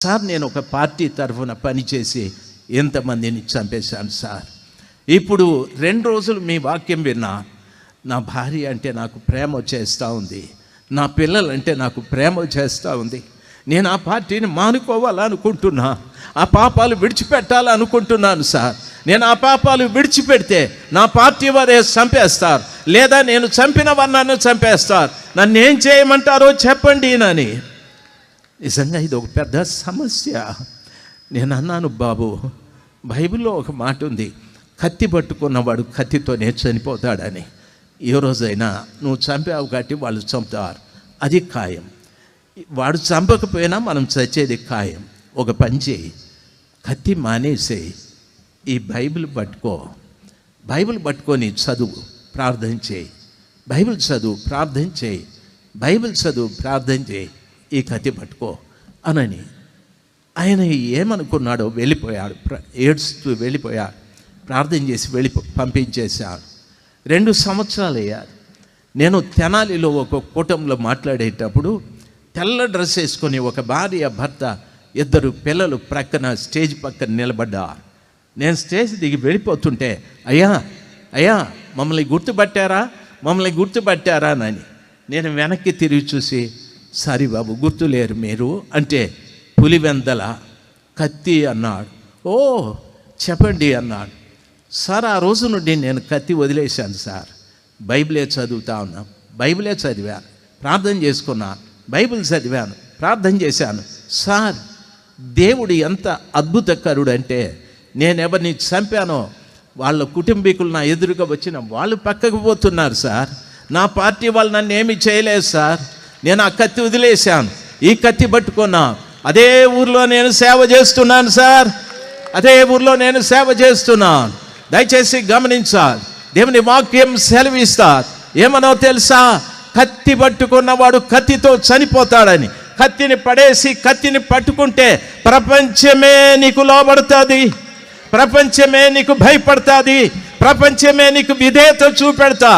Sir నేను ఒక party తరఫున పనిచేసి ఎంతమందిని చంపేశాను సార్. ఇప్పుడు 2 రోజులు మీ వాక్యం విన్నా, నా భార్య అంటే నాకు ప్రేమ వచ్చేస్తూ ఉంది, నా పిల్లలంటే నాకు ప్రేమ వచ్చేస్తూ ఉంది. నేను ఆ పార్టీని మానుకోవాలనుకుంటున్నా, ఆ పాపాలు విడిచిపెట్టాలనుకుంటున్నాను సార్. నేను ఆ పాపాలు విడిచిపెడితే నా పార్టీ వారే చంపేస్తారు, లేదా నేను చంపిన వారు నన్ను చంపేస్తారు. నన్ను ఏం చేయమంటారో చెప్పండి అని. నిజంగా ఇది ఒక పెద్ద సమస్య. నేను అన్నాను, బాబు బైబిల్లో ఒక మాట ఉంది, కత్తి పట్టుకున్నవాడు కత్తితోనే చనిపోతాడని. ఏ రోజైనా నువ్వు చంపావు కాబట్టి వాళ్ళు చంపుతారు, అది ఖాయం. వాడు చంపకపోయినా మనం చచ్చేది ఖాయం. ఒక పని చేయి, కత్తి మానేసేయి, ఈ బైబిల్ పట్టుకో, బైబిల్ పట్టుకొని చదువు, ప్రార్థన చేయి, బైబిల్ చదువు, ప్రార్థన చేయి, బైబిల్ చదువు, ప్రార్థన చేయి, ఈ కత్తి పట్టుకో అనని. ఆయన ఏమనుకున్నాడో వెళ్ళిపోయాడు, ఏడ్స్తూ వెళ్ళిపోయాడు. ప్రార్థన చేసి పంపించేశాడు. 2 సంవత్సరాలు అయ్యారు. నేను తెనాలిలో ఒక కూటంలో మాట్లాడేటప్పుడు తెల్ల డ్రెస్ వేసుకొని ఒక భార్య భర్త 2 పిల్లలు ప్రక్కన స్టేజ్ పక్కన నిలబడ్డారు. నేను స్టేజ్ దిగి వెళ్ళిపోతుంటే, అయ్యా అయ్యా మమ్మల్ని గుర్తుపట్టారా అని. నేను వెనక్కి తిరిగి చూసి, సారీ బాబు గుర్తులేరు మీరు అంటే, పులివెందల కత్తి అన్నాడు. ఓ చెప్పండి అన్నాడు. సార్ ఆ రోజు నుండి నేను కత్తి వదిలేశాను సార్, బైబిలే చదువుతా ఉన్నాను, బైబిలే చదివాను, ప్రార్థన చేసుకున్నాను, బైబిల్ చదివాను, ప్రార్థన చేశాను. సార్ దేవుడు ఎంత అద్భుతకరుడు అంటే, నేను ఎవరిని చంపానో వాళ్ళ కుటుంబీకులు నా ఎదురుగా వచ్చిన వాళ్ళు పక్కకు పోతున్నారు సార్. నా పార్టీ వాళ్ళు నన్ను ఏమీ చేయలేదు సార్. నేను ఆ కత్తి వదిలేశాను, ఈ కత్తి పట్టుకున్నా, అదే ఊర్లో నేను సేవ చేస్తున్నాను సార్, అదే ఊర్లో నేను సేవ చేస్తున్నాను. దయచేసి గమనించాలి, దేవుని వాక్యం సెలవిస్తారు. ఏమనో తెలుసా, కత్తి పట్టుకున్నవాడు కత్తితో చనిపోతాడని. కత్తిని పడేసి కత్తిని పట్టుకుంటే ప్రపంచమే నీకు లోబడుతుంది, ప్రపంచమే నీకు భయపడుతుంది, ప్రపంచమే నీకు విధేయత చూపెడతా.